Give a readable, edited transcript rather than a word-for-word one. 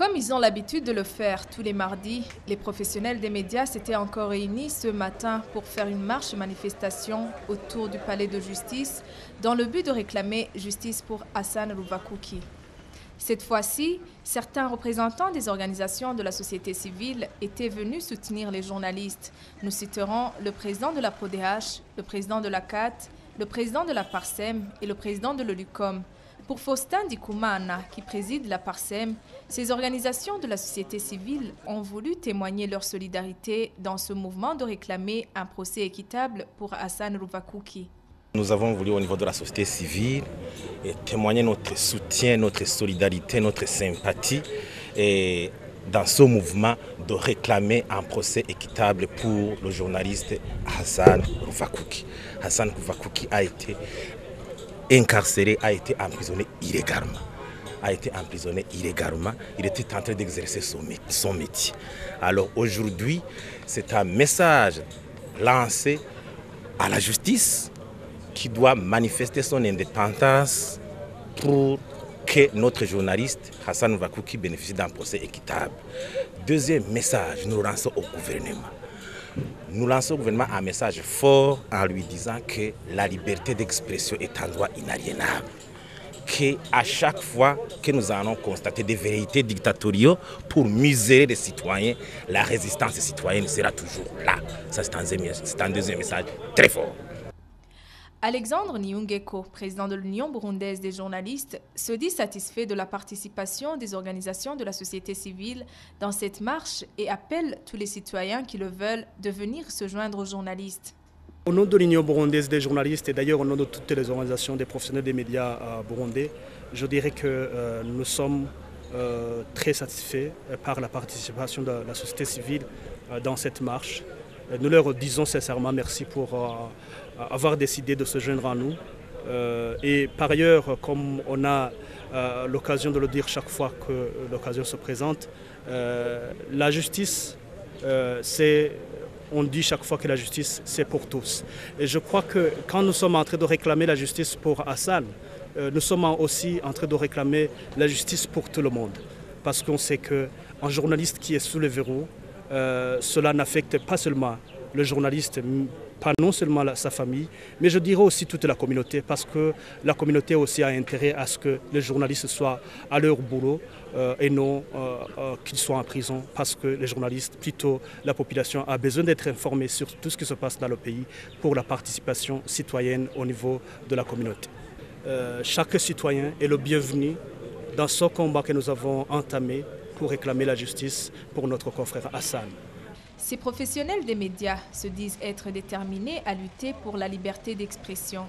Comme ils ont l'habitude de le faire tous les mardis, les professionnels des médias s'étaient encore réunis ce matin pour faire une marche-manifestation autour du palais de justice dans le but de réclamer justice pour Hassan Ruvakuki. Cette fois-ci, certains représentants des organisations de la société civile étaient venus soutenir les journalistes. Nous citerons le président de la PRODH, le président de la CAT, le président de la PARSEM et le président de l'OLUCOM. Pour Faustin Dikoumana, qui préside la PARSEM, ces organisations de la société civile ont voulu témoigner leur solidarité dans ce mouvement de réclamer un procès équitable pour Hassan Ruvakuki. Nous avons voulu au niveau de la société civile témoigner notre soutien, notre solidarité, notre sympathie et dans ce mouvement de réclamer un procès équitable pour le journaliste Hassan Ruvakuki. Hassan Ruvakuki a été incarcéré, a été emprisonné illégalement. Il était en train d'exercer son métier. Alors aujourd'hui, c'est un message lancé à la justice qui doit manifester son indépendance pour que notre journaliste Hassan Ruvakuki bénéficie d'un procès équitable. Deuxième message, nous lançons au gouvernement. Nous lançons au gouvernement un message fort en lui disant que la liberté d'expression est un droit inaliénable. Qu'à chaque fois que nous allons constater des vérités dictatoriaux pour museler les citoyens, la résistance citoyenne sera toujours là. Ça, c'est un deuxième message très fort. Alexandre Niungeko, président de l'Union burundaise des journalistes, se dit satisfait de la participation des organisations de la société civile dans cette marche et appelle tous les citoyens qui le veulent de venir se joindre aux journalistes. Au nom de l'Union burundaise des journalistes et d'ailleurs au nom de toutes les organisations des professionnels des médias burundais, je dirais que nous sommes très satisfaits par la participation de la société civile dans cette marche. Nous leur disons sincèrement merci pour avoir décidé de se joindre à nous. Et par ailleurs, comme on a l'occasion de le dire chaque fois que l'occasion se présente, la justice, on dit chaque fois que la justice, c'est pour tous. Et je crois que quand nous sommes en train de réclamer la justice pour Hassan, nous sommes aussi en train de réclamer la justice pour tout le monde. Parce qu'on sait qu'un journaliste qui est sous le verrou, cela n'affecte pas seulement le journaliste, pas non seulement sa famille, mais je dirais aussi toute la communauté, parce que la communauté aussi a intérêt à ce que les journalistes soient à leur boulot et non qu'ils soient en prison, parce que les journalistes, plutôt la population, a besoin d'être informée sur tout ce qui se passe dans le pays pour la participation citoyenne au niveau de la communauté. Chaque citoyen est le bienvenu dans ce combat que nous avons entamé pour réclamer la justice pour notre confrère Hassan. Ces professionnels des médias se disent être déterminés à lutter pour la liberté d'expression.